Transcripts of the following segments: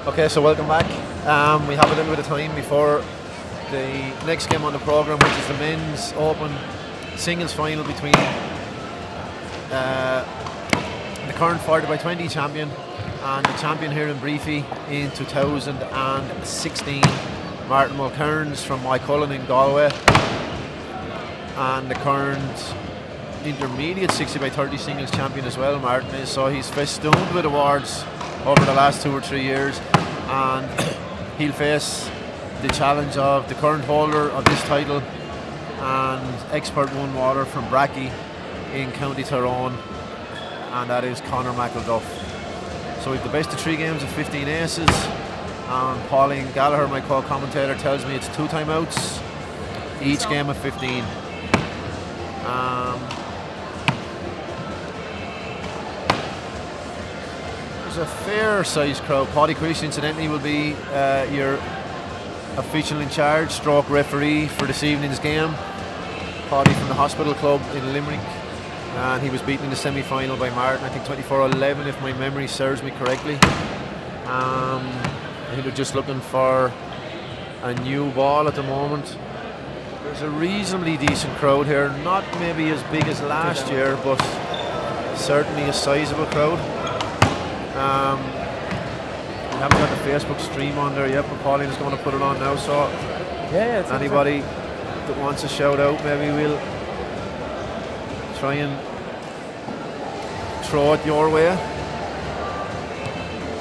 Okay, so welcome back. We have a little bit of time before the next game on the programme, which is the men's open singles final between the current 40x20 champion and the champion here in Briefy in 2016, Martin Mulkerrins from Mulkerrins in Galway, and the current intermediate 60x30 singles champion as well, Martin is. So he's festooned with awards over the last 2 or 3 years, and he'll face the challenge of the current holder of this title and expert one water from Bracky in County Tyrone, and that is Conor McElduff. So we've the best of 3 games of 15 aces, and Pauline Gallagher, my co-commentator, tells me it's 2 timeouts, each game of 15. There's a fair sized crowd. Paddy Creasy incidentally will be your official in charge, stroke referee for this evening's game. Paddy from the Hospital Club in Limerick, and he was beaten in the semi-final by Martin, I think 24-11 if my memory serves me correctly. I think they're just looking for a new ball at the moment. There's a reasonably decent crowd here, not maybe as big as last year, but certainly a sizable crowd. We haven't got the Facebook stream on there yet, but Pauline is going to put it on now, so anybody that wants a shout out, maybe we'll try and throw it your way. A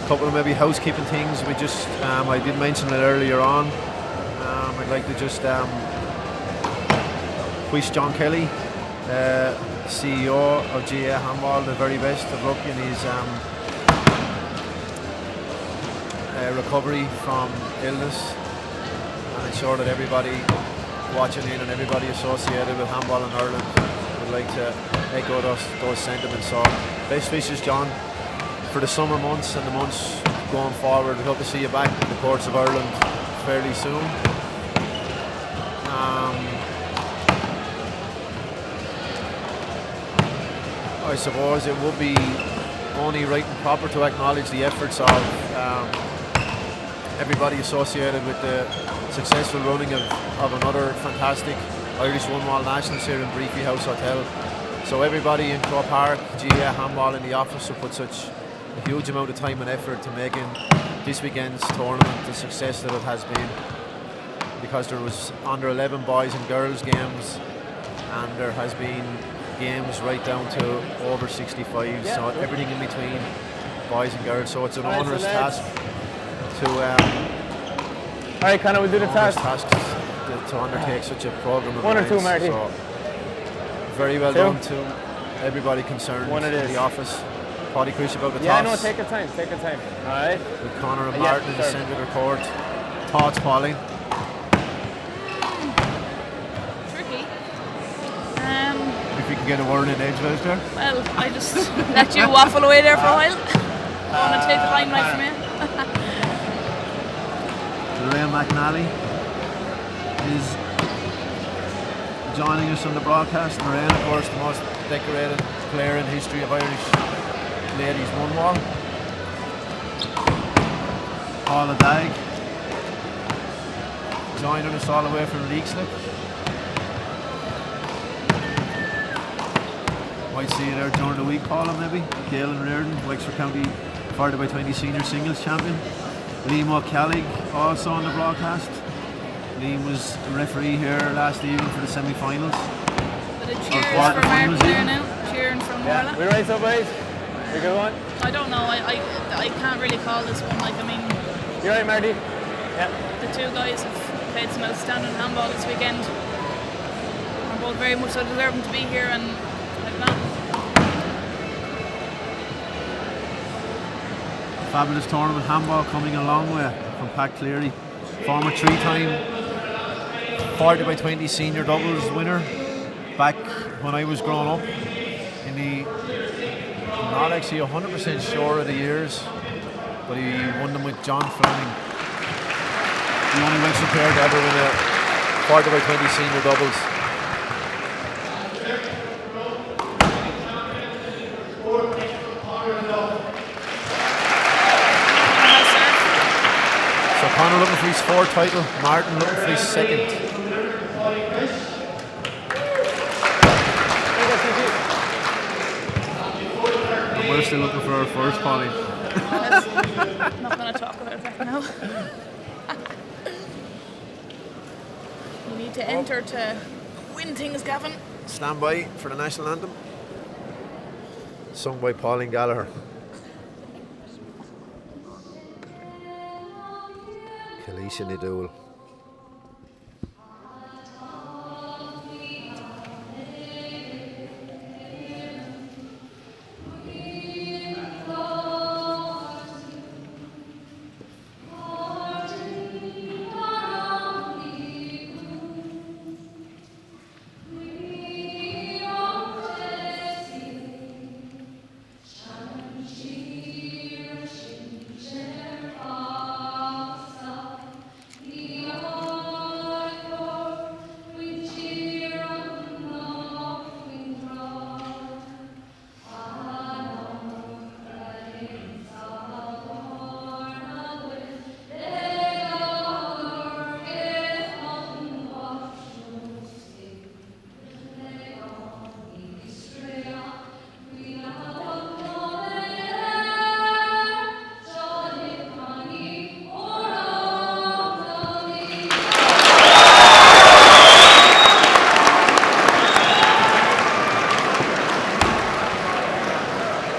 couple of maybe housekeeping things. We just I did mention it earlier on. I'd like to just wish John Kelly, CEO of GA Handball, the very best of luck in his recovery from illness, and I'm sure that everybody watching in and everybody associated with handball in Ireland would like to echo those sentiments. So best wishes, John, for the summer months and the months going forward. We hope to see you back in the courts of Ireland fairly soon. I suppose it would be only right and proper to acknowledge the efforts of everybody associated with the successful running of another fantastic Irish one-wall nationals here in Briefy House Hotel. So everybody in Crow Park, GA Handball in the office, who put such a huge amount of time and effort to making this weekend's tournament the success that it has been, because there was under 11 boys and girls games, and there has been games right down to over 65, so everything in between, boys and girls. So it's an onerous task to alright, Conor, we'll do the task to undertake such a program. 1 or 2, Marty. So very well done to everybody concerned in the office. Paddy Creasy about the toss. Yeah, no, take your time. Alright. With Conor and Martin in the centre of the court. Thoughts, Pauline? Tricky. If you can get a word in edgewise there. Well, I just let you waffle away there for a while. Want to take the limelight from you? Lorraine McNally is joining us on the broadcast. Lorraine, of course, the most decorated player in the history of Irish ladies one-wall. Paula Dag joining us all the way from Leixlip. Might see you there during the week, Paula, maybe. Galen Reardon, Wexford County 40x20 senior singles champion. Liam O'Callig also on the broadcast. Liam was the referee here last evening for the semi-finals. But a cheers for Martin there now, cheering from Warla. We right, so boys? We good one? I don't know, I can't really call this one. Like, I mean, you right, Marty? Yeah. The 2 guys have played some outstanding handball this weekend. They're both very much so deserving to be here, and I don't know. Fabulous tournament handball coming a long way from Pat Cleary, former 3-time 40x20 senior doubles winner back when I was growing up. In the, I'm not actually 100% sure of the years, but he won them with John Fleming. The only Wexford player to ever win a 40x20 senior doubles. Conor looking for his fourth title. Martin looking for his second. And we're still looking for our first, Pauline. I'm not going to talk about it right now. You need to enter to win things, Gavin. Stand by for the national anthem. Sung by Pauline Gallagher. Khaleesi Nadool.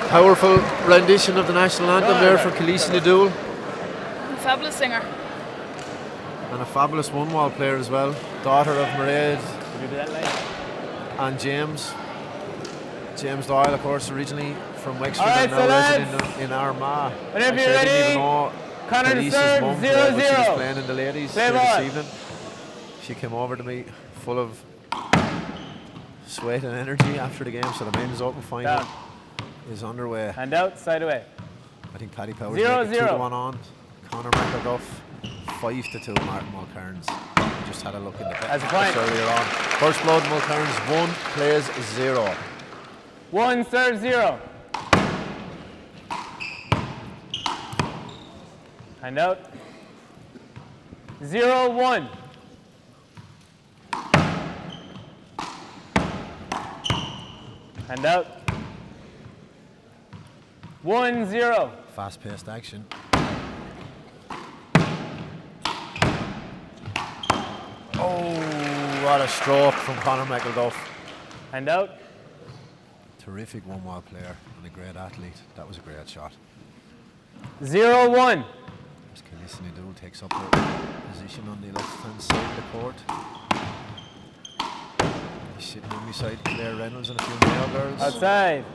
Powerful rendition of the national anthem there for Khaleesi Nadool. Fabulous singer. And a fabulous one-wall player as well. Daughter of Mairead Did you do that, like? and James. James Doyle, of course, originally from Wexford Alright, and now so resident in Armagh. Whenever you're Actually, I didn't ready, even know Conor to Khaleesi's serve, mum played, but she was 0-0. playing in the ladies Play here ball. this evening. She came over to me full of sweat and energy after the game, so the men's open final Down. is underway. Hand out, side away. I think Paddy Powers 0-0. 2-1 on. Conor McElduff 5-2 Martin Mulkerrins. Just had a look in the As a point. earlier on. First blood Mulkerrins 1, plays 0. 1 serve 0. Hand out. 0-1. Hand out. 1-0. Fast-paced action. Oh, what a stroke from Conor McElduff. Hand out. Terrific one-wall player and a great athlete. That was a great shot. 0-1. As Khaleesi Nadool takes up her position on the left-hand side of the court. He's sitting on my side, Claire Reynolds and a few male girls. Outside.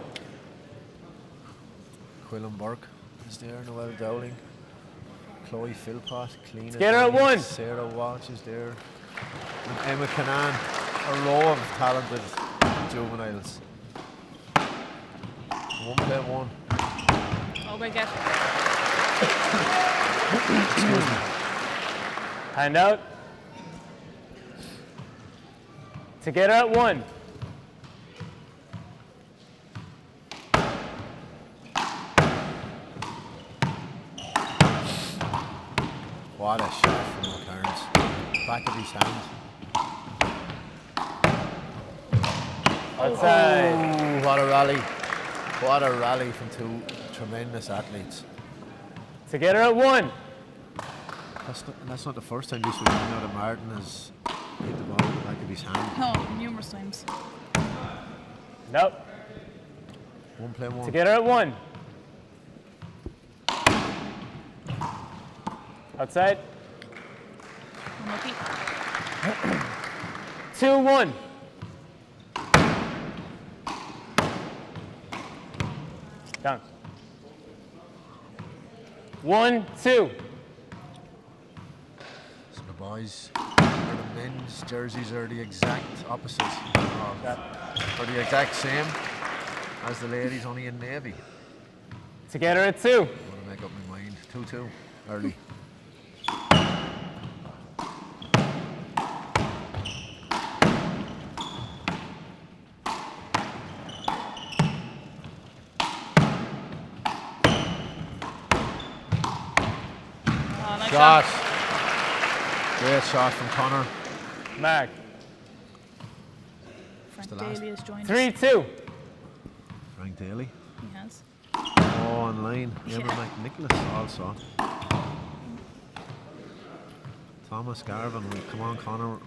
Quillan Burke is there, Noel Dowling, Chloe Philpott, Clean. Get her at 1. Sarah Walsh is there, and Emma Canan. A row of talented juveniles. 1-1. Oh my God. Excuse me. Hand out. Together at 1. What a shot from Mulkerrins. Back of his hand. Outside. Oh, what a rally. What a rally from two tremendous athletes. Together at 1. That's not the first time this week now that Martin has hit the ball in the back of his hand. No, numerous times. Nope. 1-1. Together at 1. Outside. Unlucky. 2-1. Down. 1-2. So the boys, or the men's jerseys are the exact opposite, or the exact same as the ladies, only in navy. Together at 2. I want to make up my mind. 2-2, early. Oh, nice Shot. shot. Great shot from Connor. Mark. Frank the last. Daly has joined us. 3-2. Frank Daly. He has. Oh, on line. Emma Yeah. McNicholas also. Thomas Garvin. Come on, Connor.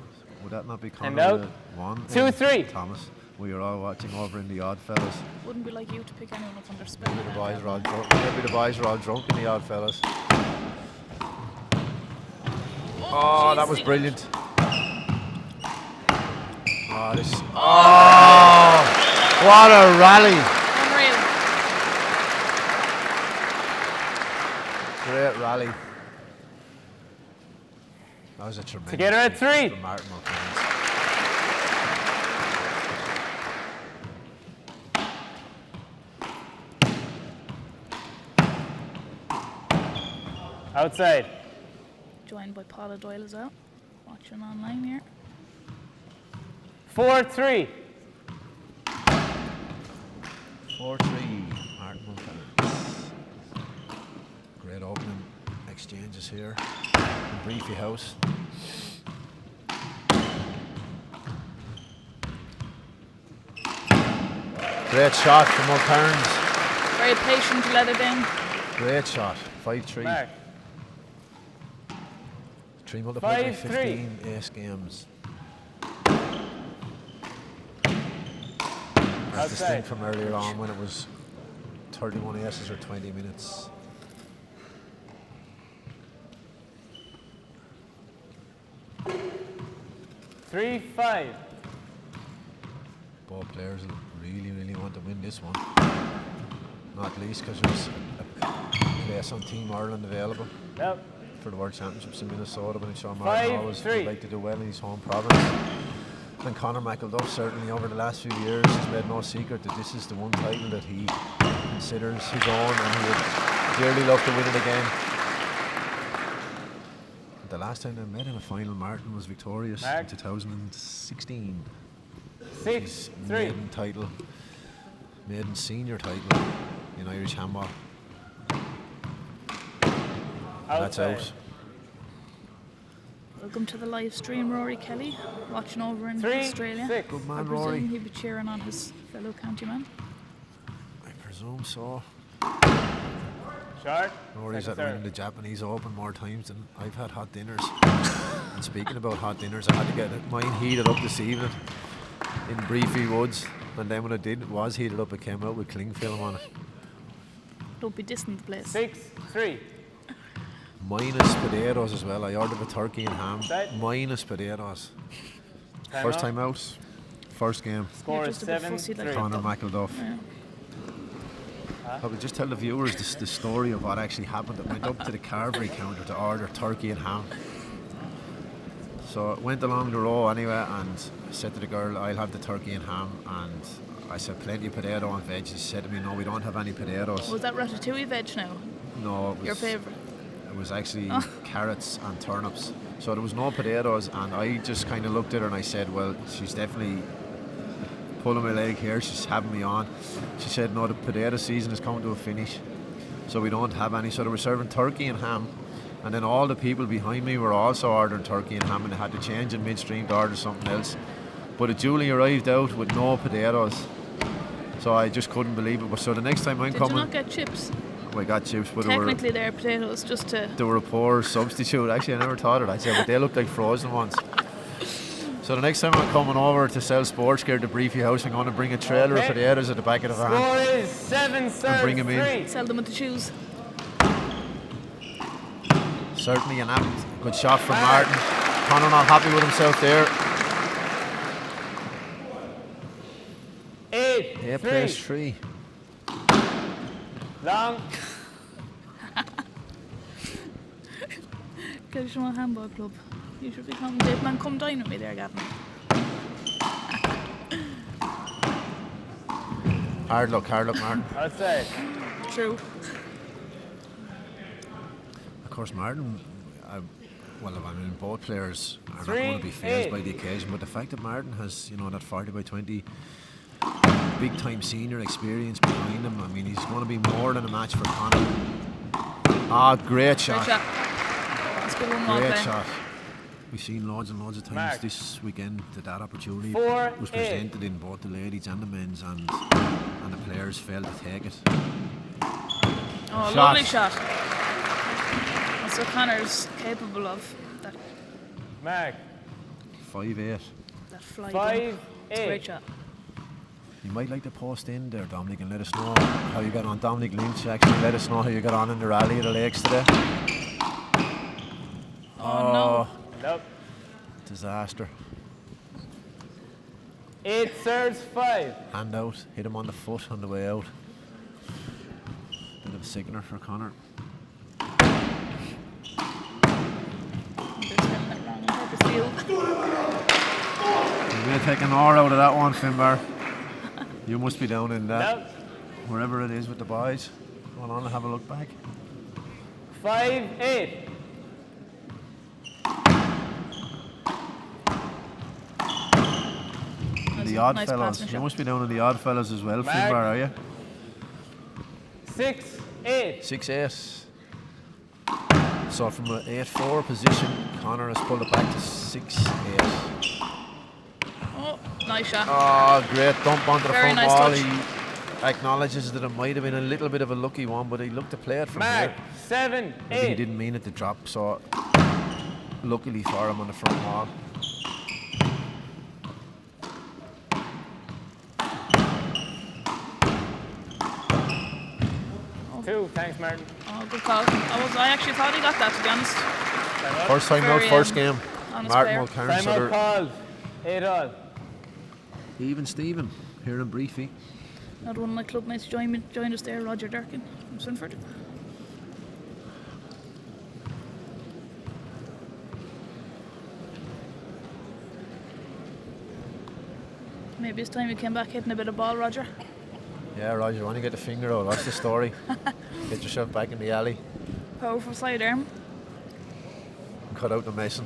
Would that not be Connor? And out. with one? 2-3. Thomas. We are all watching over in the Oddfellas. Wouldn't be like you to pick anyone up under spell. The boys are all drunk. Maybe the boys are all drunk in the Oddfellas. Oh, that was brilliant. Oh, this. Oh, what a rally! Unreal. Great rally. That was a tremendous. Together at 3. From Martin Mulkerrins. Outside. Joined by Paula Doyle as well. Watching online here. 4-3. 4-3, Martin Mulkerrins. Great opening exchanges here in Briefy House. Great shot from Mulkerrins. Very patient to let it in. Great shot. 5-3. Mark. 3 multiplied by 5-3. 15 ace games. That's Outside. distinct from earlier on when it was 31 aces or 20 minutes. Three, 5. Both players really want to win this one. Not least because there's a place on Team Ireland available Yep. for the World Championships in Minnesota, but I'm sure Martin always 5-3. would like to do well in his home province. And Conor McElduff certainly over the last few years has made no secret that this is the one title that he considers his own and he would dearly love to win it again. The last time they met in a final, Martin was victorious Mark. in 2016. 6-3. Maiden title, maiden senior title in Irish handball. That's Outside. out. Welcome to the live stream, Rory Kelly, watching over in 3, Australia. 6. Good I man, presume Rory. he'd be cheering on his fellow countyman. I presume so. Short. Rory's at Second winning the serve. Japanese Open more times than I've had hot dinners. And speaking about hot dinners, I had to get mine heated up this evening in Briefy Woods. And then when it was heated up, it came out with cling film on it. Don't be dissing the place. 6-3. Minus potatoes as well. I ordered a turkey and ham. Right. Minus potatoes. Time First out. time out. First game. Score You're is just a bit fussy 7-3. like Conor McElduff. Yeah. I would just tell the viewers the story of what actually happened. It went up to the carvery counter to order turkey and ham. So it went along the row anyway, and I said to the girl, I'll have the turkey and ham. And I said, plenty of potato and veg. She said to me, no, we don't have any potatoes. Was that ratatouille veg now? No, it was, Your favourite? it was actually carrots and turnips. So there was no potatoes, and I just kind of looked at her and I said, well, she's definitely pulling my leg here, she's having me on. She said, no, the potato season is coming to a finish, so we don't have any. So they were serving turkey and ham, and then all the people behind me were also ordering turkey and ham, and they had to change in midstream to order something else. But it duly arrived out with no potatoes, so I just couldn't believe it. But so the next time I'm Did coming, you not get chips? I got chips, but they Technically they're potatoes, just to... were a poor substitute. Actually, I never thought of that, but they looked like frozen ones. So the next time I'm coming over to sell sports gear at the Briefy House, I'm going to bring a trailer of Okay. potatoes at the back of the van. Score is 7-3. bring 'em in. Sell them with the shoes. Certainly an apt good shot from Martin. Conor not happy with himself there. 8-3. Place 3. Long. Occasional handball club. You should be coming. Dave, man, come dine with me there, Gavin. Hard luck, Martin. Outside. True. Of course, Martin, both players are not 3, going to be fazed 8. by the occasion, but the fact that Martin has, that 40 by 20 big time senior experience behind him, I mean, he's going to be more than a match for Conor. Ah, great shot. Great shot. That's a good one, well Great played. shot. We've seen loads and loads of times Mark. this weekend that opportunity 4-8. was presented in both the ladies and the men's, and the players failed to take it. Oh, Shot. lovely shot. That's what Connor's capable of. Mark. 5-8. That fly. 5-8. It's a great shot. You might like to post in there, Dominic, and let us know how you got on. Dominic Lynch, actually, let us know how you got on in the rally of the lakes today. Oh, Nope. Disaster. 8 serves 5. Hand out, hit him on the foot on the way out. Bit of a sickener for Connor. no. They're spelling it wrong on purpose, Leo. You may take an R out of that one, Finbar. You must be down in that, Nope. wherever it is with the boys. Hold on, have a look back. 5-8. The odd nice fellas. passing You shot. must be down in the odd fellas as well, Mark. Finbar, are you? 6-8. 6-8. So from an 8-4 position, Connor has pulled it back to 6-8. Oh, nice shot. Oh, great dump onto the Very front nice wall. touch. He acknowledges that it might have been a little bit of a lucky one, but he looked to play it from Mark. here. 7-8. Maybe he didn't mean it to drop, so luckily for him on the front wall. Two. Thanks, Martin. Oh, good call. I actually thought he got that, to be honest. First time out, Very, first game. honest Martin player. Mulkerrins. So Timeout they're called. 8-all. even Stephen here in Briefy. Another one of my club mates joined us there, Roger Durkin from Swinford. Maybe it's time you came back hitting a bit of ball, Roger. Yeah, Roger, you want to get the finger out? That's the story. Get yourself back in the alley. Powerful sidearm. Cut out the mason.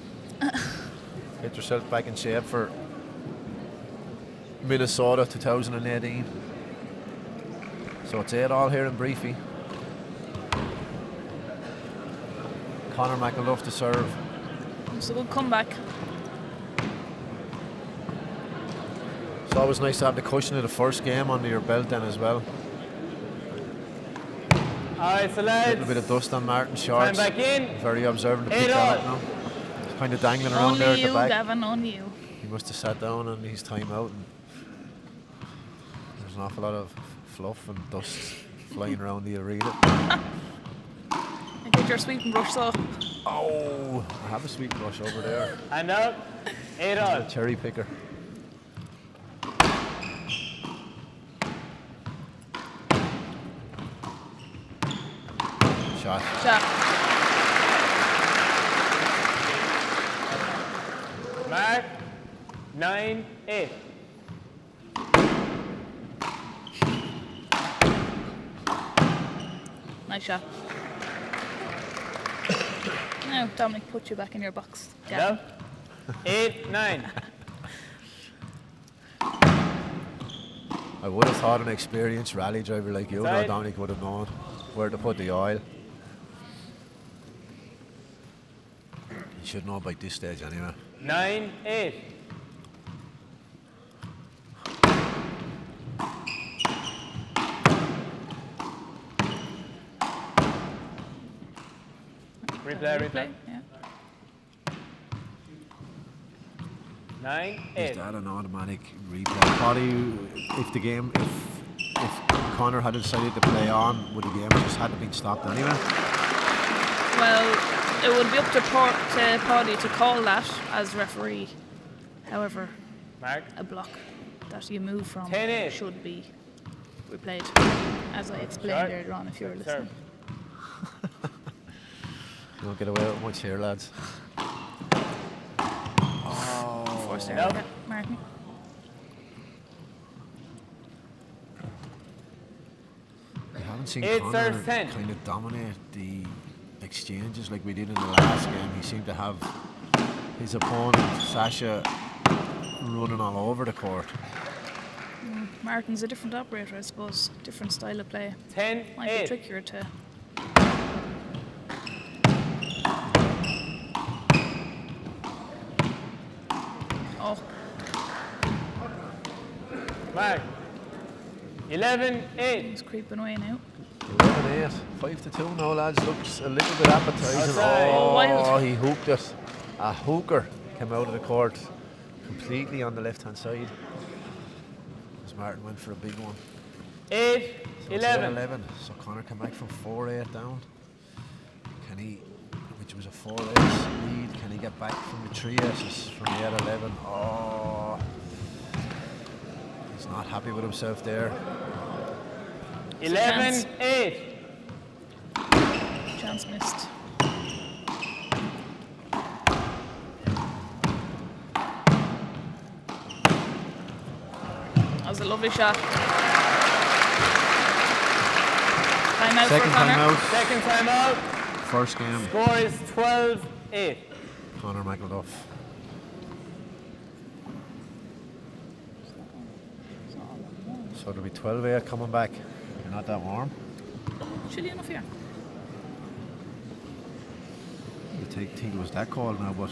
Get yourself back in shape for Minnesota 2018. So it's 8-all here in Briefy. Conor McElduff to serve. It's a good comeback. It's always nice to have the cushion of the first game under your belt then as well. Alright, so A lads. little bit of dust on Martin's shorts. Time back in. Very observant to pick 8-all. that up now. He's kind of dangling around there Only at you, the back. Gavin, only you. He must have sat down on his time out, and there's an awful lot of fluff and dust flying around the arena. And get your sweeping brush, so. Oh, I have a sweet brush over there. And up. 8-all. A cherry picker. Shot. Shot. Mark. 9-8. Nice shot. Now, Dominic, put you back in your box. Nope. 8-9. I would have thought an experienced rally driver like you, though, Side. Dominic, would have known where to put the oil. You should know by this stage anyway. 9-8. Replay. Yeah. 9-8. Is that an automatic replay? Probably, if the game, if Conor had decided to play on, would the game just had to been stopped anyway? Well, it would be up to Paddy to call that as referee. However, Mark. a block that you move from 10-8. should be replayed, as I explained Sure. earlier on if you were Serve. listening. You don't get away with much here, lads. Forced error. Nope. Yeah, Martin. We haven't seen 8 Conor serves 10. kind of dominate the exchanges like we did in the last game. He seemed to have his opponent, Sasha, running all over the court. Martin's a different operator, I suppose. Different style of play. 10-8. Might be trickier to. Oh, Mark. 11-8. he's creeping away now. 11-8. 5-2 now, lads. Looks a little bit appetising. Outside. Oh, wild. He hooked it. A hooker came out of the court completely on the left-hand side. As Martin went for a big one. 8-11. 11. So Connor came back from 4-8 down. Can he, which was a 4 ace lead, can he get back from the 3 aces from the 8-11? Oh, he's not happy with himself there. 11-8. Chance missed. That was a lovely shot. Time out Second for Connor. time out. Second time out. First game, Score is 12-8. Connor McElduff. So it'll be 12-8 coming back. You're not that warm. Chilly enough here. You think it was that cold now, but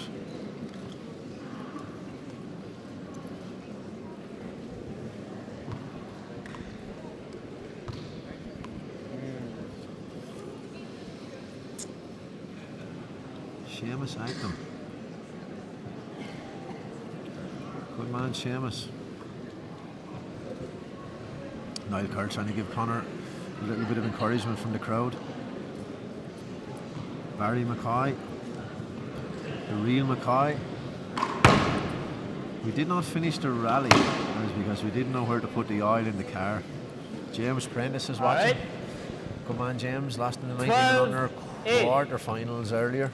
Seamus Acton. Good man, Seamus. Niall Kerr trying to give Connor a little bit of encouragement from the crowd. Barry Mackay. The real Mackay. We did not finish the rally because we didn't know where to put the oil in the car. James Prentice is watching. Alright. Good man, James. Lost in the 19 12-8. under quarter-finals earlier.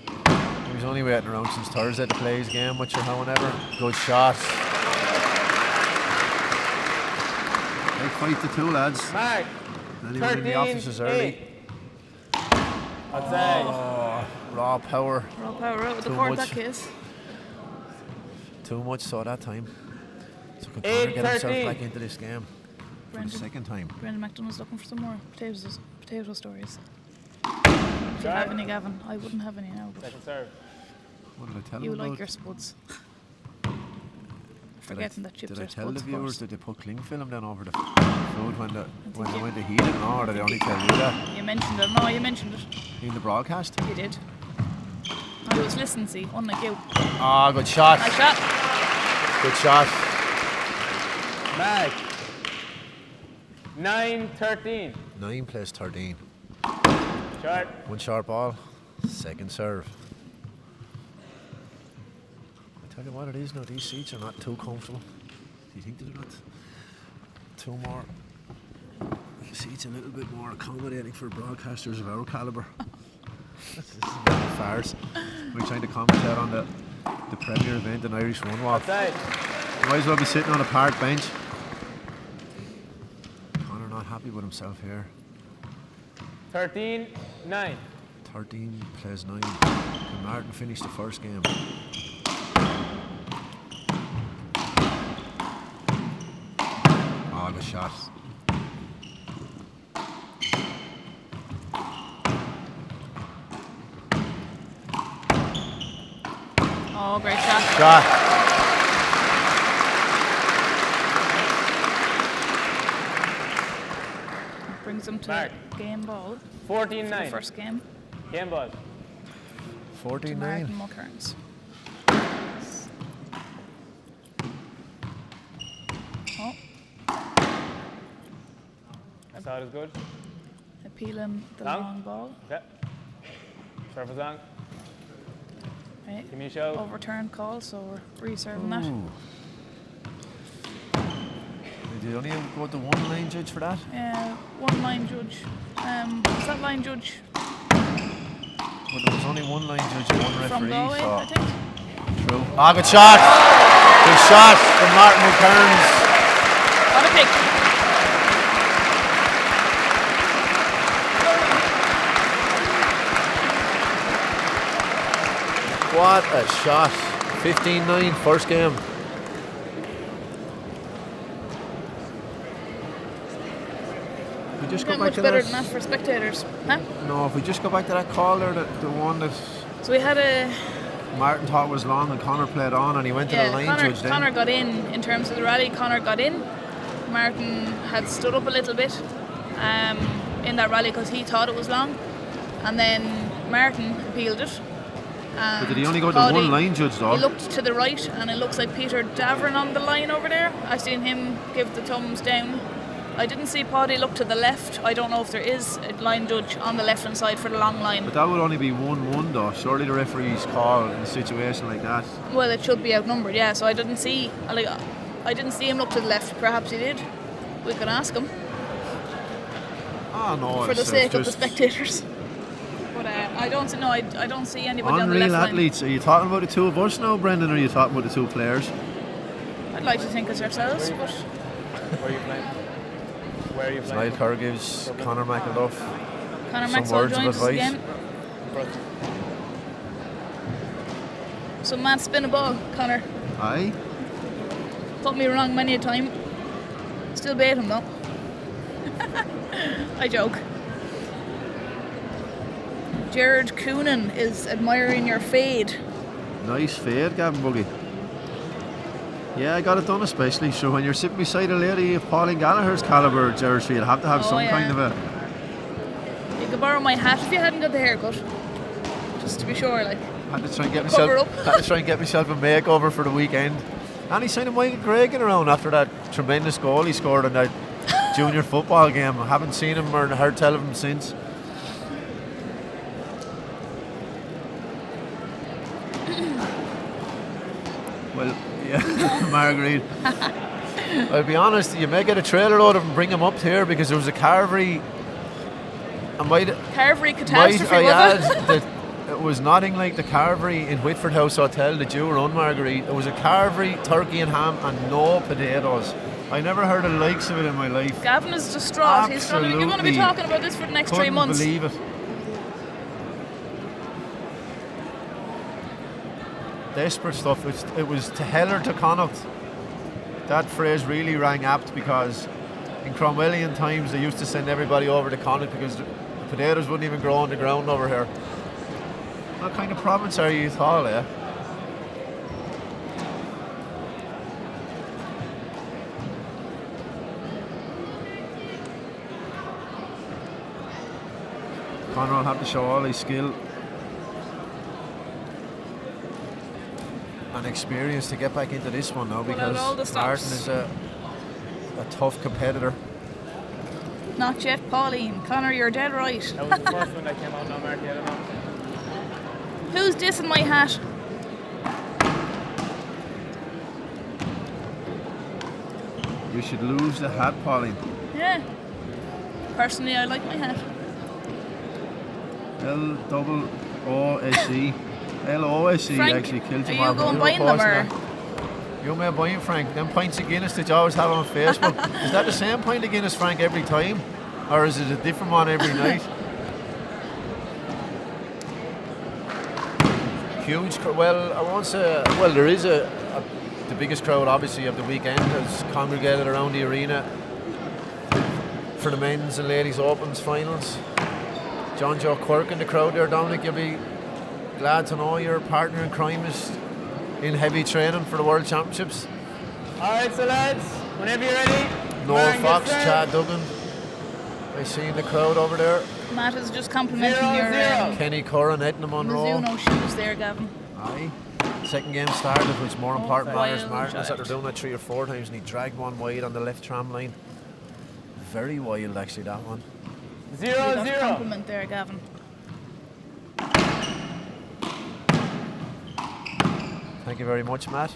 He was only waiting around since Thursday to play his game, which or however. Good shot. Big 5-2, lads. Mark. Anyone in the office is early. 13-8. Outside. Oh, raw power. Raw power out of the Too court much. that case. Too much so that time. So can Connor get himself 8-13. back into this game for the Brendan. second time? Brendan McDonough's looking for some more potato stories. Do you have any, Gavin? I wouldn't have any now, but Second serve. What did I tell you him like about? your spuds. Did Forgetting that chips Did I are tell the spuds viewers first. that they put cling film down over the food when they went to heat it? No, or did they only tell you that You mentioned it. No, you mentioned it. in the broadcast? You did. I was listening, see, unlike you. Ah, good shot. Nice shot. Good shot. Mark. 9-13. 9 plays 13. Short. One short ball. Second serve. I tell you what it is now, these seats are not too comfortable. Do you think they're not too more seats a little bit more accommodating for broadcasters of our calibre? This is a bit of a farce. We're trying to commentate on the premier event in Irish One Walk. Outside. You might as well be sitting on a park bench. Connor not happy with himself here. 13-9. 13 plays 9. Can Martin finish the first game? Oh, good shot. Oh, great shot. Shot. Brings them to Mark. game ball for the 14-9. first game. Game ball. 14-9. Martin Mulkerrins. Oh, I thought it was good. appealing the Long. long ball. Okay. Serve is long. Right. Give me a show. Overturned call, so we're reserving that. Ooh. Did you only go with the one line judge for that? One line judge. Was that line judge Well, there was only one line judge and one from referee. Galway, So I think? true. Ah, good shot. Good shot from Martin Mulkerrins. What a pick. What a shot. 15-9, first game. We just go Not back much to better that. than that for spectators. Huh? No, if we just go back to that call there, the one that So we had a Martin thought was long and Connor played on and he went to the line judge then. Connor got in terms of the rally. Connor got in. Martin had stood up a little bit in that rally because he thought it was long, and then Martin appealed it. But did he only go to one line judge though? He looked to the right and it looks like Peter Davern on the line over there. I seen him give the thumbs down. I didn't see Paddy look to the left. I don't know if there is a line judge on the left hand side for the long line. But that would only be 1-1 though. Surely the referee's call in a situation like that. Well, it should be outnumbered, yeah. So I didn't see him look to the left. Perhaps he did. We could ask him. Oh no. For the sake of the spectators. But I don't see anybody on the left Unreal athletes. line. Are you talking about the two of us now, Brendan, or are you talking about the two players? I'd like to think it's ourselves, but Where are you playing? Where are you playing? Niall Kerr gives Conor McElduff Conor some Maxwell words of joins us advice. again. So Matt, spin a ball, Conor. Aye. Put me wrong many a time. Still bait him though. I joke. Jared Coonan is admiring your fade. Nice fade, Gavin Buggy. Yeah, I got it done especially. So when you're sitting beside a lady of Pauline Gallagher's calibre, Jared, so you'd have to have some kind of a... You could borrow my hat if you hadn't got the haircut. Just to be sure, like. Had to try and get Cover myself a makeover for the weekend. Any sign of Michael Gregan around after that tremendous goal he scored in that junior football game? I haven't seen him or heard tell of him since. Well, yeah, Marguerite. I'll be honest, you may get a trailer load of them, bring him up here because there was a Carvery. Carvery catastrophe, was it? It was nothing like the Carvery in Whitford House Hotel that you were on, Marguerite. It was a Carvery, turkey and ham and no potatoes. I never heard the likes of it in my life. Gavin is distraught. Absolutely. You're going to be talking about this for the next 3 months. Couldn't believe it. Desperate stuff. It was to hell or to Connacht. That phrase really rang apt because in Cromwellian times they used to send everybody over to Connacht because the potatoes wouldn't even grow on the ground over here. What kind of province are you, Thal, eh? Conor will have to show all his skill and experience to get back into this one now because Martin is a tough competitor. Not yet, Pauline. Conor, you're dead right. That was the first one that came out now, Mark. I don't know. Who's dissing my hat? You should lose the hat, Pauline. Yeah. Personally, I like my hat. L-O-O-S-E. L-O-S-E actually killed him. Are you going buying them or? You may buy him, Frank. Them pints of Guinness that you always have on Facebook. Is that the same pint of Guinness, Frank, every time? Or is it a different one every night? Huge crowd. Well, I won't say. Well, there is the biggest crowd, obviously, of the weekend has congregated around the arena for the men's and ladies' opens finals. John Joe Quirk in the crowd there, Dominic. You'll be glad to know your partner in crime is in heavy training for the World Championships. Alright, so lads, whenever you're ready. Noel Fox, Chad Duggan. I seen the crowd over there. Matt is just complimenting your Kenny Curran, Edna Monroe. Mizuno shoes there, Gavin. Aye. Second game started, which more important matters. Martin child. said they're doing that 3 or 4 times and he dragged one wide on the left tram line. Very wild actually, that one. 0-0. Compliment there, Gavin. Thank you very much, Matt.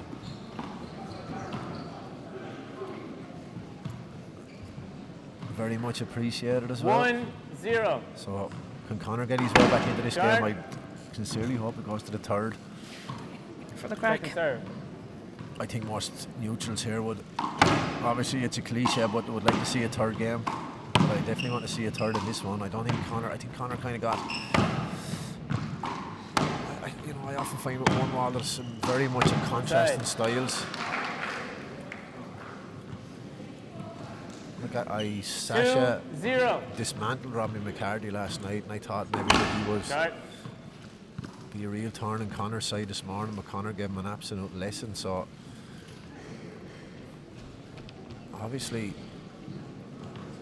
Very much appreciated as well. 1-0. So can Conor get his way back into this game? I sincerely hope it goes to the third. For the crack. Second serve. I think most neutrals here would, obviously it's a cliche, but would like to see a third game. But I definitely want to see a third in this one. I think Conor kind of got, I often find with one wall there's very much a contrast in styles. Look, Sasha 2-0. dismantled Robbie McCarthy last night and I thought maybe that he was be a real turn in Connor's side this morning, but Connor gave him an absolute lesson. So obviously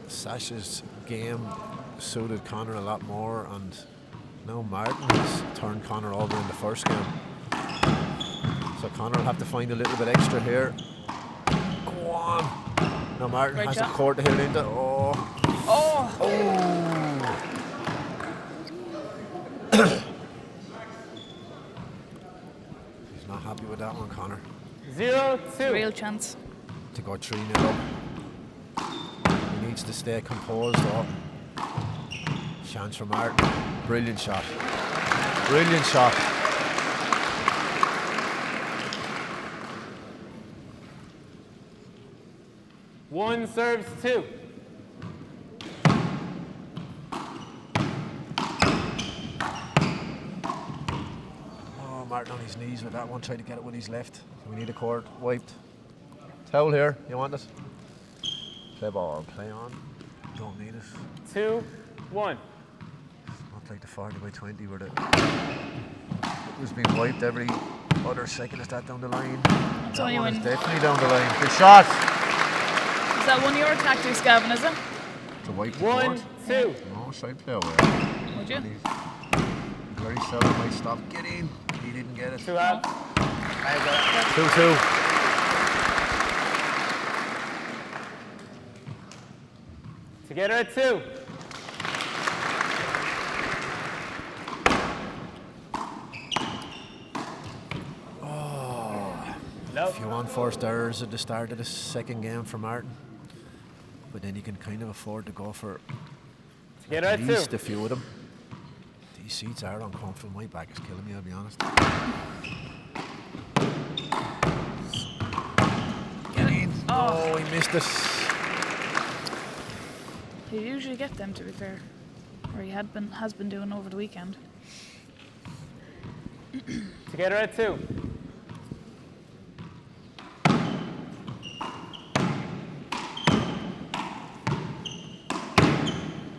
Sasha's game suited Connor a lot more, and now Martin has turned Connor over in the first game. So Connor will have to find a little bit extra here. Go on. Now Martin has a court to hit into. Oh. He's not happy with that one, Connor. 0-2. Real chance. To go 3-0 up. He needs to stay composed though. Chance for Martin. Brilliant shot. Brilliant shot. One serves 2. Oh, Martin on his knees with that one. Try to get it with his left. We need a court wiped. Towel here. You want it? Play ball. Play on. Don't need it. 2-1. Not like the 40 by 20 where it was being wiped every other second. Is that down the line? That's That only one when. is definitely down the line. Good shot. Is that one of your tactics, Gavin, is it? To wipe the court. 1-2. No, side play away. Would you? And he's very seldom might stop. Get in. He didn't get it. 2 out. 2-2. Together at 2. Nope. If you want forced errors at the start of the second game for Martin, but then you can kind of afford to go for Together at at least 2. a few of them. These seats are uncomfortable. My back is killing me, I'll be honest. Get in. Oh, he missed it. You usually get them, to be fair, or he has been doing over the weekend. Together at 2.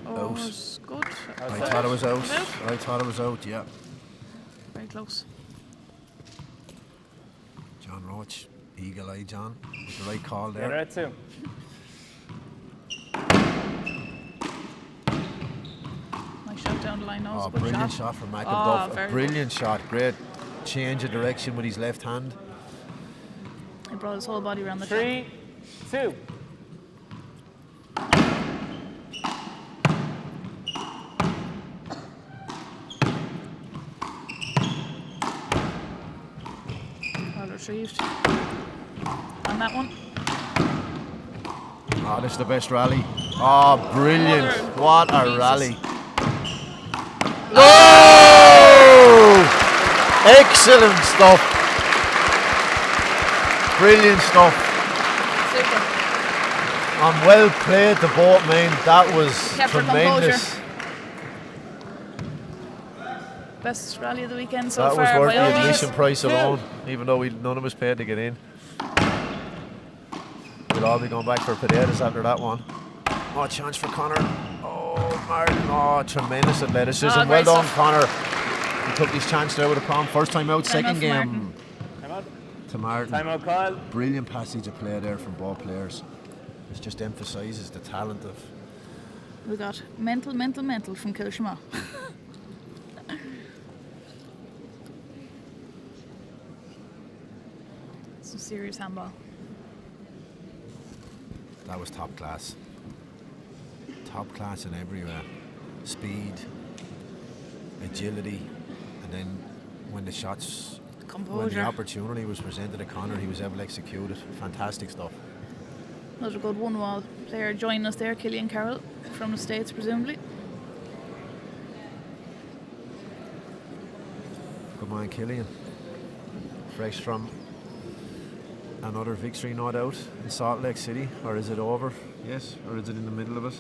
Oh, it's good. I thought it was out. Was it out? I thought it was out, yeah. Very close. John Roach, eagle eye John, with the right call Together there. at 2. Nice shot down the line. That was Oh, a good brilliant shot. shot from Oh, McElduff. very A brilliant shot. Great change of direction with his left hand. He brought his whole body around the track. 3-2. Well retrieved. On that one. Oh, this is the best rally. Oh, brilliant. What a Jesus. rally. Oh! Excellent stuff. Brilliant stuff. Super. And well played the boat, man. That was Kept her tremendous. Best rally of the weekend so That far. was worth by the all means. admission price alone, even though none of us paid to get in. We'll all be going back for potatoes after that one. Oh, chance for Connor. Oh, Martin. Oh, tremendous athleticism. Oh, Well great done, stuff. Connor. He took his chance there with a palm. First time out, Time out second for game Martin. Timeout. to Martin. Timeout call. Brilliant passage of play there from both players. This just emphasises the talent of. We got mental from Kilshima. Some serious handball. That was top class. Top class in everywhere. Speed, agility, and then when the shots, when the Composure. opportunity was presented to Connor, he was able to execute it. Fantastic stuff. Another good one-wall player joining us there, Killian Carroll, from the States, presumably. Good man, Killian. Fresh from another victory, no doubt, in Salt Lake City. Or is it over? Yes, or is it in the middle of it?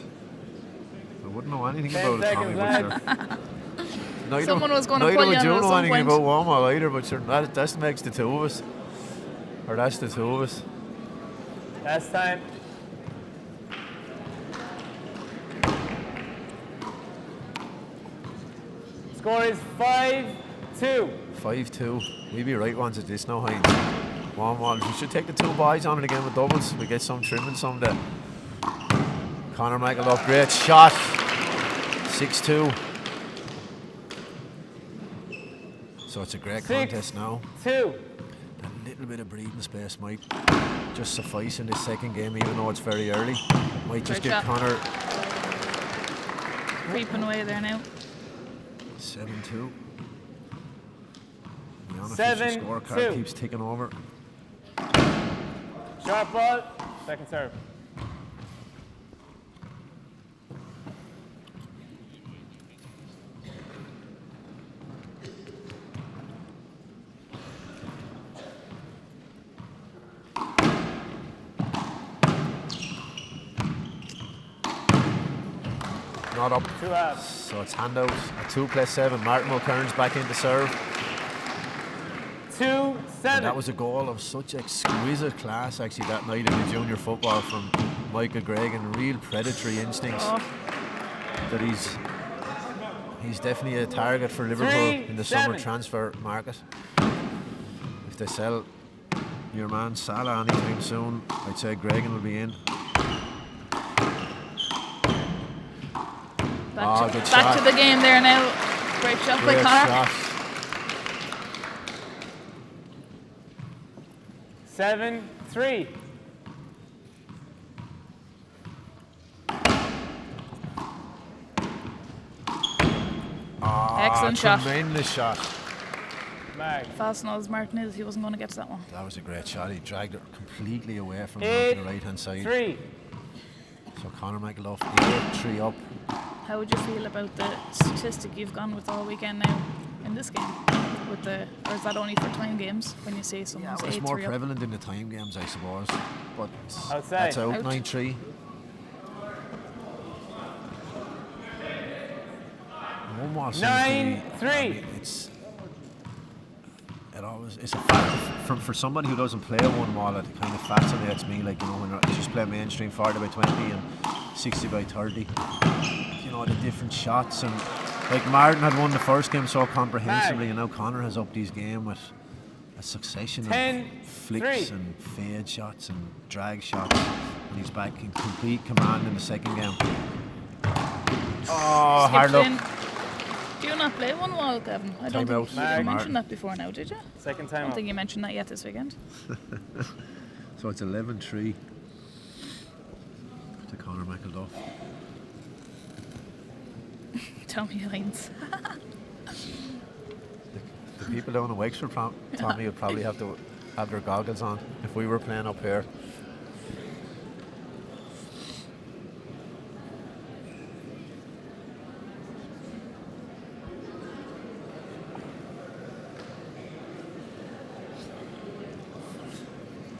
I wouldn't know anything 10 about it, Tommy, seconds but sure. Someone was gonna neither pull you would on you it at know some anything point. about Wallball either, but sure, that makes the two of us. Or that's the two of us. Last time. Score is 5-4. 2. 5-2. We be right ones at this now, Heinz. 1-1. We should take the 2 boys on it again with doubles. We get some trimming someday. Conor McElduff, great shot. 6-2. So it's a great contest now. 2. That little bit of breathing space might just suffice in this second game, even though it's very early. Might just Great give shot. Conor Creeping away there now. 7-2. The unofficial 7-2. scorecard keeps ticking over. Sharp ball. Second serve. Not up. 2 halves. So it's handout. A 2+7. Martin Mulkerrins back into serve. 2-7. And that was a goal of such exquisite class actually that night in the junior football from Michael Gregg, and real predatory instincts. That he's definitely a target for Liverpool in the summer 3-7. transfer market. If they sell your man Salah anytime soon, I'd say Gregan will be in. Back to the game there now. Great shot by Great Conor. shot. 7-3. Excellent shot. Tremendous shot. Mag. Fast as Martin is, he wasn't going to get to that one. That was a great shot. He dragged it completely away from him 8-3. onto the right hand side. So Conor McElduff 8-3 up. How would you feel about the statistic you've gone with all weekend now in this game? Or is that only for time games when you say someone's It's 8-3 more up? prevalent in the time games, I suppose. But Outside. that's out. Out. 9-3. 1-1 seems to be- 9-3. I mean, it's a fact for somebody who doesn't play 1-1. It kind of fascinates me. Like, you know, when you just play mainstream 40 by 20 and 60 by 30. You know, the different shots, and like Martin had won the first game so comprehensively, and now Conor has upped his game with a succession of 10-3. flicks and fade shots and drag shots, and he's back in complete command in the second game. Oh, hard Skipped in. luck. Do you not play 1-1, Gavin? I don't Time out. think you Martin. mentioned that before now, did you? Second I time don't up. think you mentioned that yet this weekend. So it's 11-3 to Conor McElduff. Tommy Hines. The people down in Wexford, Tommy, would probably have to have their goggles on if we were playing up here.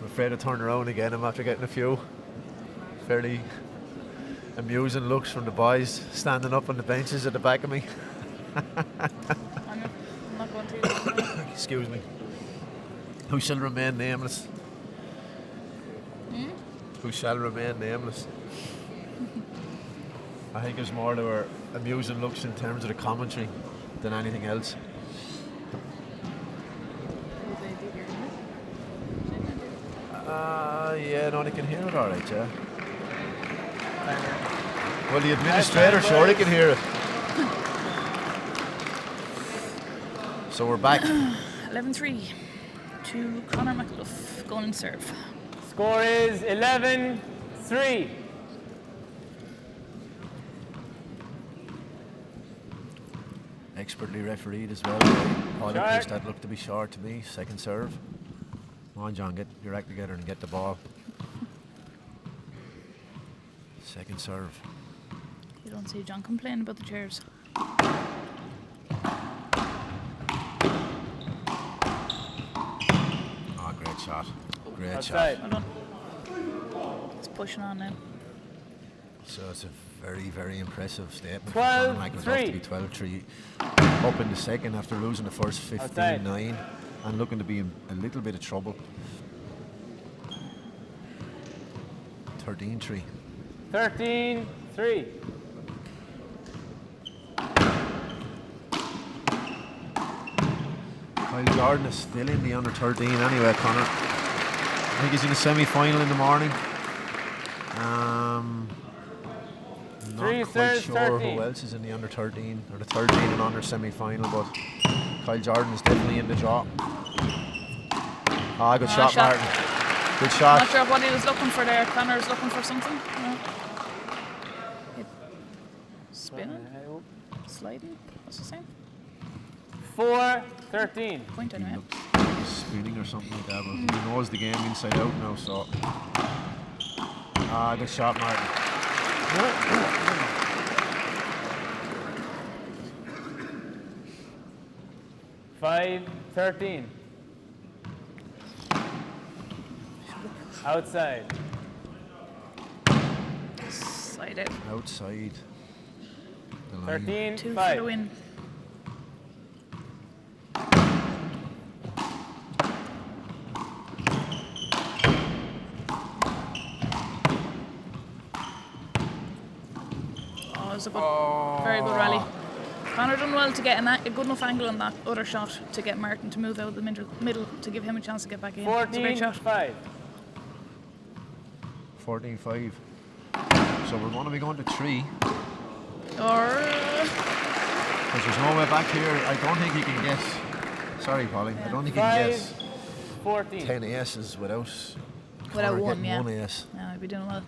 I'm afraid to turn around again. I'm after getting a few fairly amusing looks from the boys standing up on the benches at the back of me. I'm not going to. Excuse me. Who shall remain nameless? Who shall remain nameless? I think it's more there were amusing looks in terms of the commentary than anything else. Yeah, no, they can hear it all right, yeah. Well, the administrator sure they can hear it. So we're back. 11-3 to Conor McElduff going in serve. Score is 11-3. Expertly refereed as well. Paulie Short. that looked to be short to me. Second serve. Come on, John, get your act together and get the ball. Second serve. You don't see John complain about the chairs. Oh, great shot. Great Outside. shot. Well done. It's pushing on now. So it's a very, very impressive statement. 12-3. To be 12-3 up in the second after losing the first 15-9 and looking to be in a little bit of trouble. 13-3. 13-3. Kyle Jordan is still in the under 13 anyway, Connor. I think he's in the semi-final in the morning. Not quite sure who else is in the under 13 or the 13 and under semi-final, but Kyle Jordan is definitely in the draw. Good shot, Martin. Good shot. Not sure what he was looking for there. Connor's looking for something. No. Spinning. Sliding. What's the same? 4-13. Point anyway. Spinning or something like that, but he knows the game inside out now, so. Good shot, Martin. 5-13. Outside. Slide out. Outside. The line. 13-5. 2 for the win. Oh, it was a good, very good rally. Connor done well to get a good enough angle on that other shot to get Martin to move out of the middle to give him a chance to get back in. It's a great shot. 14-5. 14-5. So we're going to be going to 3. Or Because there's no way back here. I don't think he can get. Sorry, Polly. I don't think he can get 14. 10 aces without without Connor one, getting yeah. one ace. Yeah, I'd be doing well.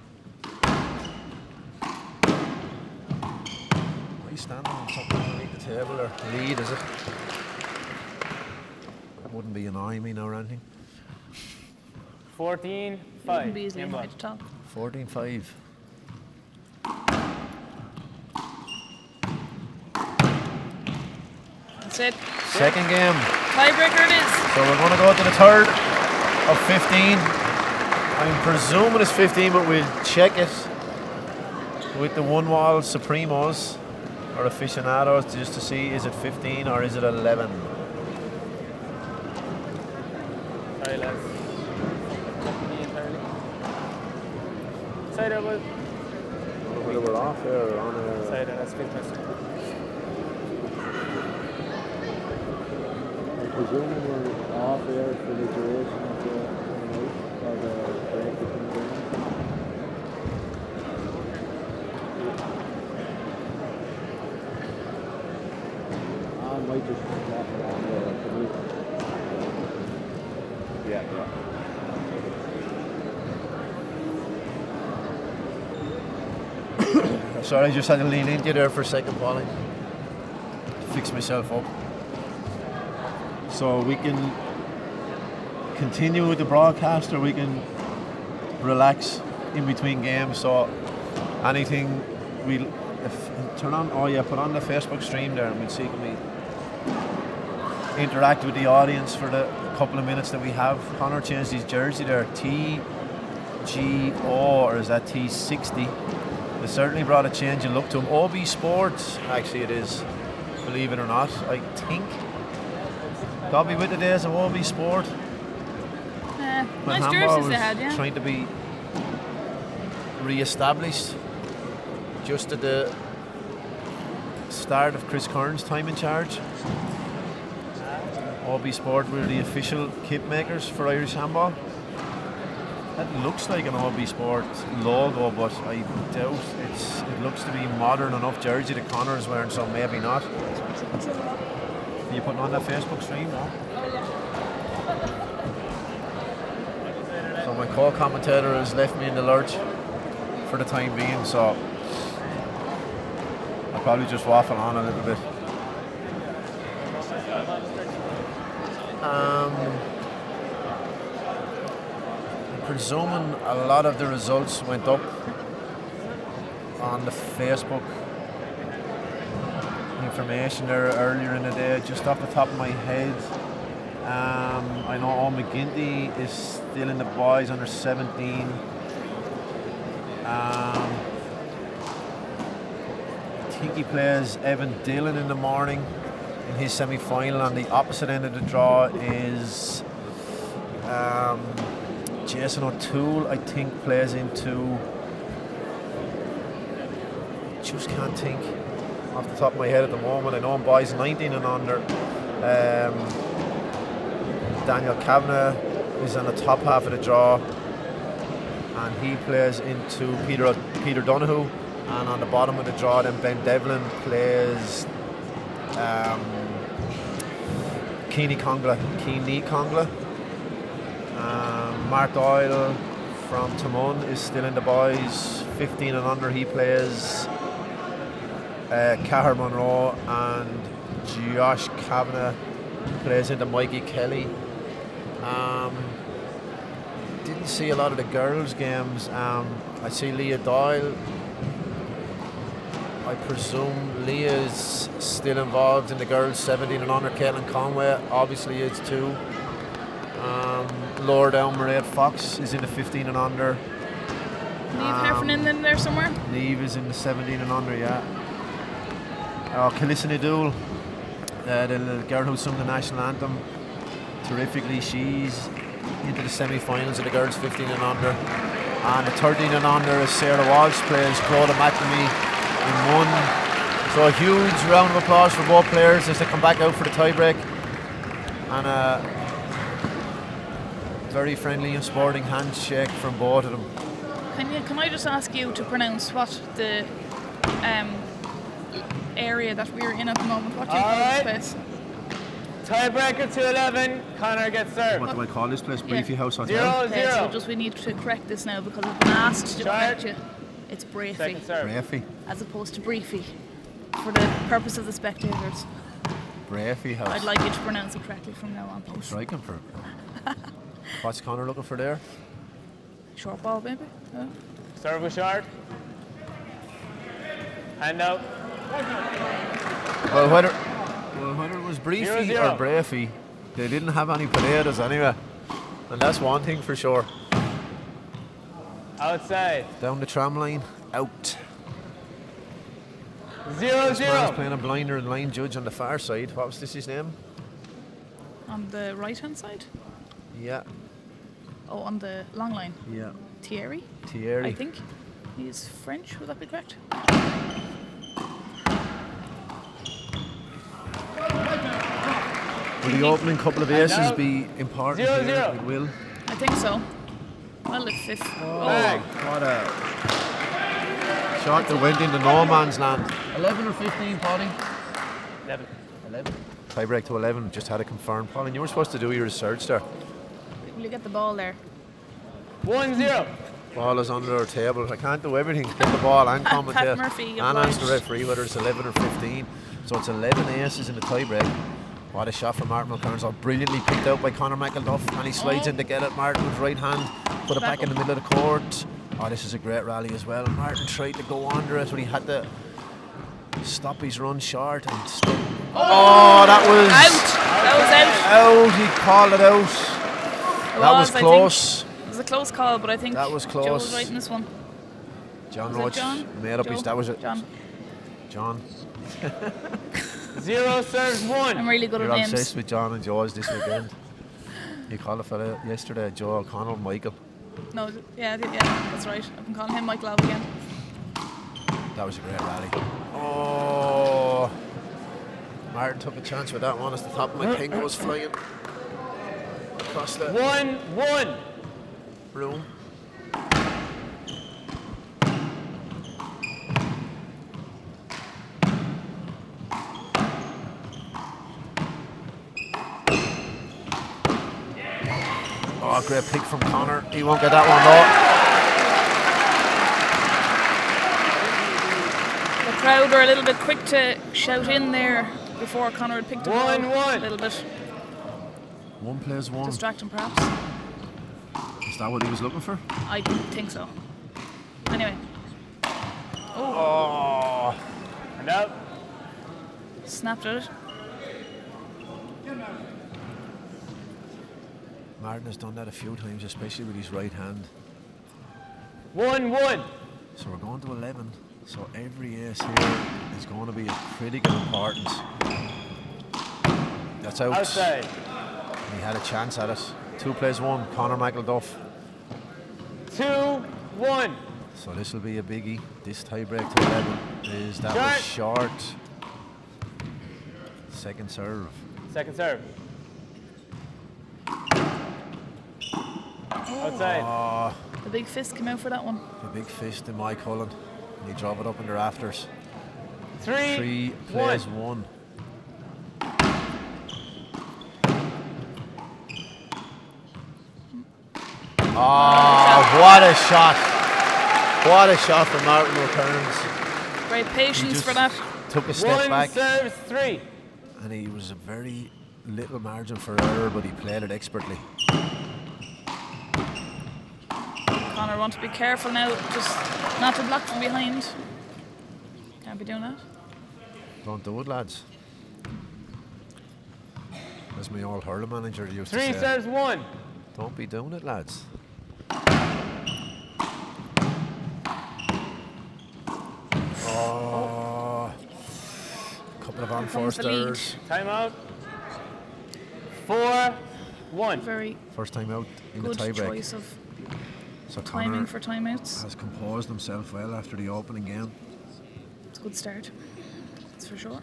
Are you standing on something underneath the table or lead, is it? That wouldn't be annoying me now or anything. 14-5. Wouldn't be easily Game annoyed ball. at all. 14-5. That's it. Second game. Tiebreaker it is. So we're going to go to the third of 15. I'm presuming it's 15, but we'll check it with the one wall Supremos or aficionados just to see is it 15 or is it 11. Sorry, lads. Side over. Whether we're off there or on there. Side over. That's good question. I'm presuming we're off air for the duration of the night or the break between games. I might just walk around the loop. Yeah. Sorry, I just had to lean into you there for a second, Paulie. Fix myself up. So we can continue with the broadcast or we can relax in between games. So anything we'll turn on, put on the Facebook stream there and we'll see can we interact with the audience for the couple of minutes that we have. Connor changed his jersey there, TGO, or is that T60? It certainly brought a change in look to him. OB Sports, actually it is, believe it or not, I think. Got me with the days of OB Sport. Nice Handball jerseys was they had, yeah. trying to be re-established just at the start of Chris Kern's time in charge. OB Sport were the official kit makers for Irish handball. That looks like an OB Sport logo, but I doubt it looks to be modern enough jersey that Connor is wearing, so maybe not. Are you putting on that Facebook stream now? So my co-commentator has left me in the lurch for the time being, so I'll probably just waffle on a little bit. Presuming a lot of the results went up on the Facebook information there earlier in the day. Just off the top of my head, I know Owen McGinty is still in the boys under 17. I think he plays Evan Dillon in the morning in his semi-final. On the opposite end of the draw is Jason O'Toole, I think, plays into. Just can't think off the top of my head at the moment. I know I'm boys 19 and under. Daniel Kavanagh is on the top half of the draw, and he plays into Peter Donoghue. And on the bottom of the draw, then Ben Devlin plays Keane Congla. Mark Doyle from Timon is still in the boys. 15 and under, he plays Cahir Monroe, and Josh Kavanagh plays into Mikey Kelly. Didn't see a lot of the girls' games. I see Leah Doyle. I presume Leah's still involved in the girls 17 and under. Caitlin Conway obviously is too. Laura Mairead Fox is in the 15 and under. Niamh Heffernan in there somewhere? Niamh is in the 17 and under, yeah. Calissa Nadool, the girl who sung the national anthem terrifically, she's into the semi-finals of the girls 15 and under. And the 13 and under is Sarah Walsh, plays Claudia McNamee in one. So a huge round of applause for both players as they come back out for the tiebreak. And very friendly and sporting handshake from both of them. Can I just ask you to pronounce what the area that we're in at the moment? What do you call this place? Tiebreaker to 11. Connor gets served. What do I call this place? Briefy House Hotel? 0-0. Okay, so just we need to correct this now because I've been asked to correct you. It's Briefy Second serve. Briefy. as opposed to Briefy for the purpose of the spectators. Briefy House. I'd like you to pronounce it correctly from now on, please. Striking for it. What's Connor looking for there? Short ball, maybe? Yeah. Serve was short. Hand out. Well, whether it was Briefy 0-0. or Briefy, they didn't have any potatoes anyway. And that's one thing for sure. Outside. Down the tram line, out. 0-0. This man's playing a blinder and line judge on the far side. What was this his name? On the right-hand side? Yeah. Oh, on the long line. Yeah. Thierry, Thierry. I think. He's French, would that be correct? Will the opening couple of aces be important 0-0. here? It will. I think so. Well, if Bang. What a shot that went into no man's land. 11 or 15, Paddy? 11. Tiebreak to 11. Just had it confirmed, Pauline. You were supposed to do your research there. will you get the ball there? 1-0. Ball is under our table. I can't do everything. Get the ball and commentate. Pat Murphy And ask the obliged. referee whether it's 11 or 15. So it's 11 aces in the tiebreak. What a shot from Martin Mulkerrins. All brilliantly picked out by Conor McElduff. And he slides in to get it. Martin with right hand. Put it back in the middle of the court. Oh, this is a great rally as well. Martin tried to go under it, but he had to stop his run short. And that was Out. out. He called it out. That was I close. think. It was a close call, but I think That was close. Joe was right in this one. John Was it Roach John? made up Joe? his. That was it. John. 0 serves 1. I'm really good You're at names. obsessed with John and Joe's this weekend. You called a fella yesterday, Joe O'Connell, Michael. No, yeah, that's right. I've been calling him Michael Love again. That was a great rally. Oh, Martin took a chance with that one as the top of my ping was flying across the 1-1. room. Oh, great pick from Connor. He won't get that one though. The crowd were a little bit quick to shout in there before Connor had picked the ball 1-1. a little bit. 1 plays 1. Distracting, perhaps. Is that what he was looking for? I think so. Anyway, Oh, Hand out. snapped at it. Martin has done that a few times, especially with his right hand. 1-1. So we're going to 11. So every ace here is going to be of critical importance. That's out. Outside. He had a chance at it. 2 plays 1. Conor McElduff. 2-1. So this will be a biggie. This tiebreak to 11 is that was short. Second serve. Second serve. Outside. Oh, The big fist came out for that one. the big fist in Mike Cullen. And he drove it up in the rafters. 3 plays 1. one. Oh, what a shot. What a shot from Martin Mulkerrins. Great patience for that. Took a step 1 back. serves 3. And he was a very little margin for error, but he played it expertly. Connor want to be careful now, just not to block from behind. Can't be doing that. Don't do it, lads. As my old hurling manager used 3 to say. serves 1. Don't be doing it, lads. Oh, couple of unforced comes the lead. errors. Timeout. 4 1. Very First time out in good the tiebreak. choice of So timing Connor for timeouts. has composed himself well after the opening game. It's a good start. That's for sure.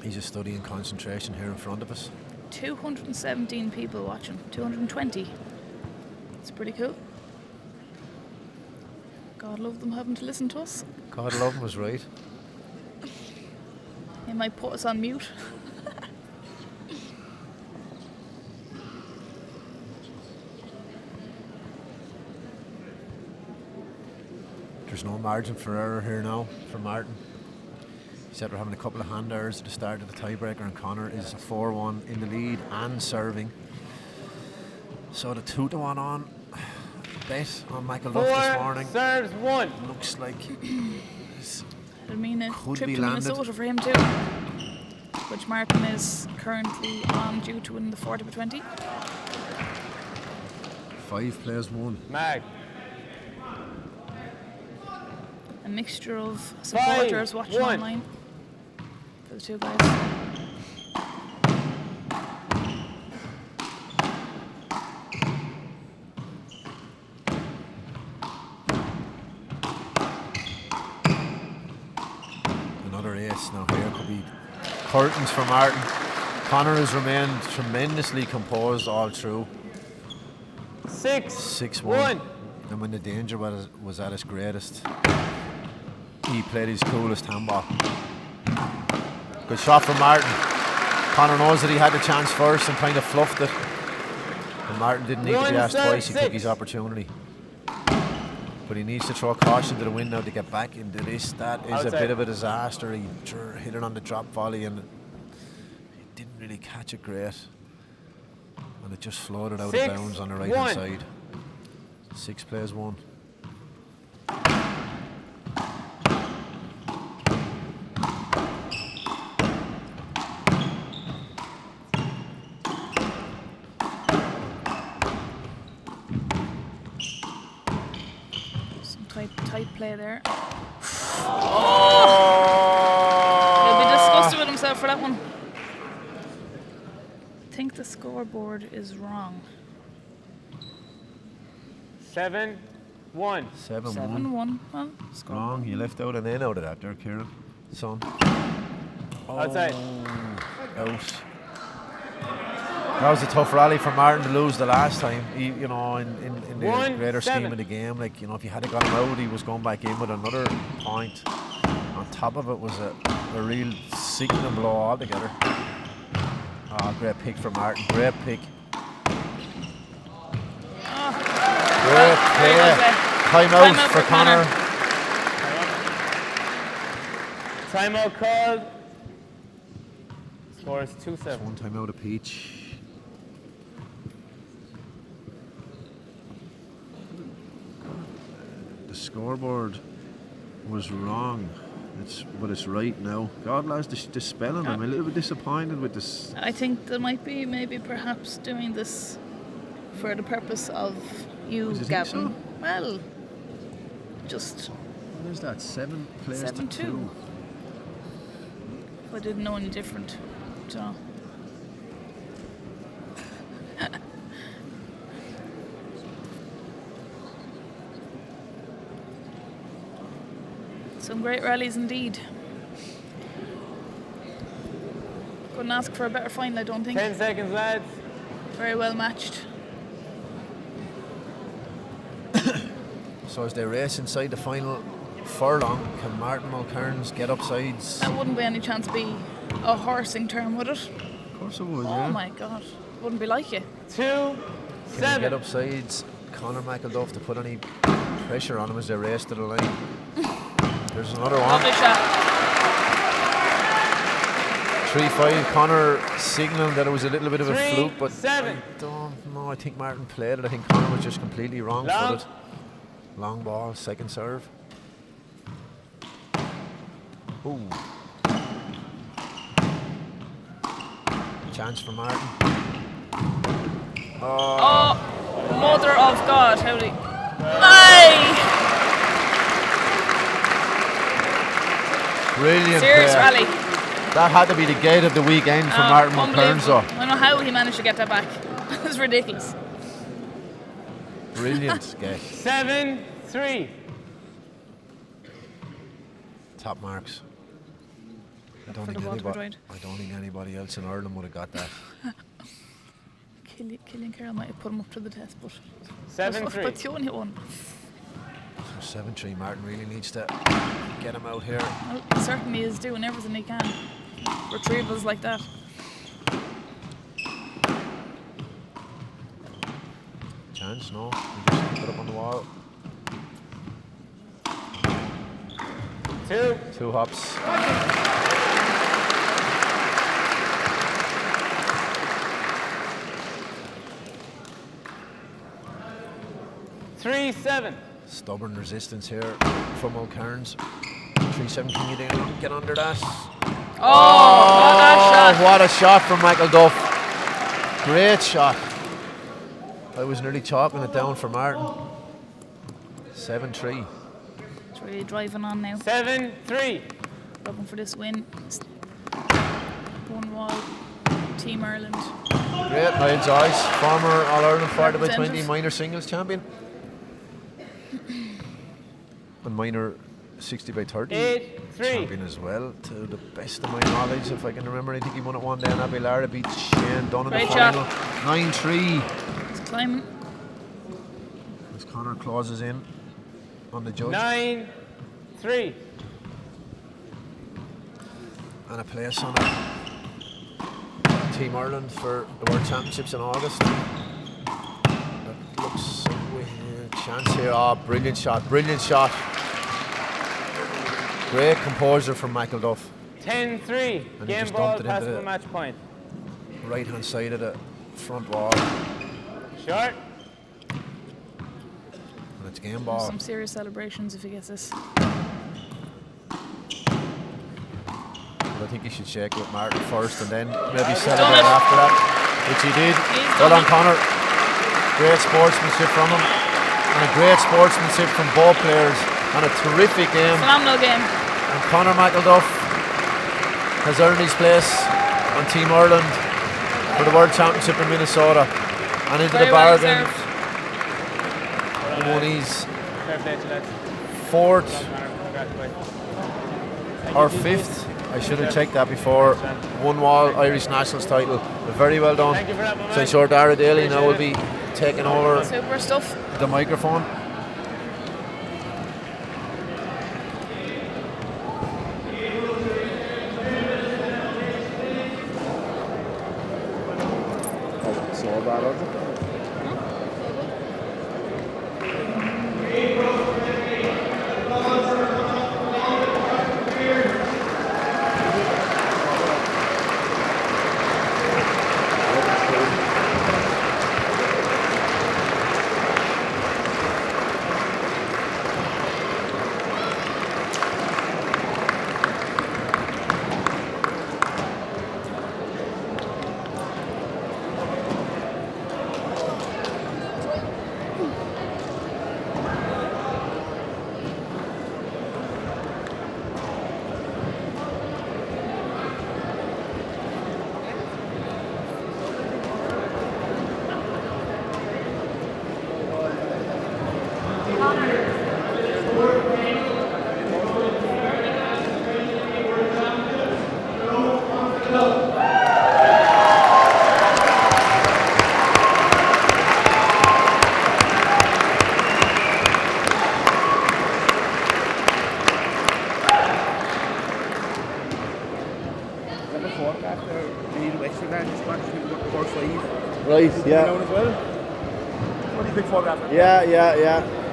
He's just studying concentration here in front of us. 217 people watching. 220. It's pretty cool. God love them having to listen to us. God love him was right. He might put us on mute. There's no margin for error here now for Martin. He said we're having a couple of hand errors at the start of the tiebreaker, and Connor is a 4-1 in the lead and serving. So the 2-1 on bet on McElduff this morning 4 serves 1. looks like I mean, a Could trip be to landed. Minnesota for him too, which Martin is currently on due to win the 40/20. 5 plays 1. Mag. A mixture of supporters watching 5-1. online for the two guys. Another ace now here could be curtains for Martin. Connor has remained tremendously composed all through. 6-1. 6-1. And when the danger was at its greatest, he played his coolest handball. Good shot from Martin. Connor knows that he had the chance first and kind of fluffed it. And Martin didn't need to be asked twice, he took his opportunity. But he needs to throw caution to the wind now to get back into this. That is a Outside. bit of a disaster. He hit it on the drop volley and he didn't really catch it great. And it just floated out of 6-1. bounds on the right hand side. 6 plays 1. Some tight play there. Oh! He'll be disgusted with himself for that one. I think the scoreboard is wrong. 7-1. 7-1. 7-1. Well, score. Wrong, you left out an N out of that there, Kieran. Son. Outside. Out. That was a tough rally for Martin to lose the last time. He, in the 1-7. greater scheme of the game, if he had got him out, he was going back in with another point. On top of it was a real sickening blow altogether. Oh, great pick for Martin. Great pick. Great play. Timeout for Connor. Timeout called. Score is 2-7. One timeout of Peach. The scoreboard was wrong. But it's right now. God, lads, the spelling. I'm a little bit disappointed with this. I think they might be maybe perhaps doing this for the purpose of you, Do you think Gavin. so? Well, just What is that? 7 plays to 7-2. 2. if I didn't know any different. So. Some great rallies indeed. Couldn't ask for a better final, I don't think. 10 seconds, lads. Very well matched. So as they race inside the final furlong, can Martin Mulkerrins get upsides? That wouldn't by any chance be a horsing term, would it? Of course it would, Oh my God. Wouldn't be like you. 2, Can he 7. get upsides? Conor McElduff to put any pressure on him as they race to the line. There's another one. Lovely shot. 3-5. Conor signalling that it was a little bit of a 3, fluke, but 7. I don't know. I think Martin played it. I think Conor was just completely wrong Long. footed. Long ball, second serve. Ooh. Chance for Martin. Oh, mother of God, howdy. Aye! Brilliant Serious play. rally. That had to be the gate of the weekend for Martin Mulkerrins, though. I don't know how he managed to get that back. It was ridiculous. Brilliant gate. 7-3. Top marks. I For the ball to go wide. I don't think anybody else in Ireland would have got that. Killian Carroll might have put him up to the test, but 7-3. but the only one. So 7-3, Martin really needs to get him out here. Well, he certainly is doing everything he can. Retrievals like that. Chance, no. He just put it up on the wall. 2. 2 hops. Three, 7. Stubborn resistance here from Mulkerrins. 3-7, can you get under that? Oh, What a shot from McElduff. Great shot. I was nearly chalking it down for Martin. 7-3. it's really driving on now. 7-3. Looking for this win. 1-1. Team Ireland. Great, Niall Joyce, former All-Ireland 40 by 20 Representative. minor singles champion. And minor 60 by 30 8-3. champion as well, to the best of my knowledge, if I can remember. I think he won it one day, and Abbey Lara beat Shane Dunn in the Great final. shot. 9-3. It's climbing. As Conor closes in on the judge. 9-3. And a place on it. Team Ireland for the World Championships in August. That looks with a chance here. Oh, brilliant shot, brilliant shot. Great composure from McElduff. 10-3. And he Game just ball, dumped it into passable the match point. right hand side of the front wall. Short. And it's game ball. Some serious celebrations if he gets this. But I think he should shake with Martin first and then maybe Done celebrate it. after that, which he did. He's Well done done, it. Conor. Great sportsmanship from him. And a great sportsmanship from both players. And a terrific game. Phenomenal game. And Conor McElduff has earned his place on Team Ireland for the World Championship in Minnesota. And into Very the well bargain, deserved. he won his Fair play to lads. fourth Congratulations. or fifth. I should have checked that before. One wall Irish Nationals title. Very well done. Thank you for that, my So I'm man. sure Dara Daly now will be taking over Super stuff. the microphone. So bad, was it? Right, He's yeah. known as well. What do you think photographer? Yeah.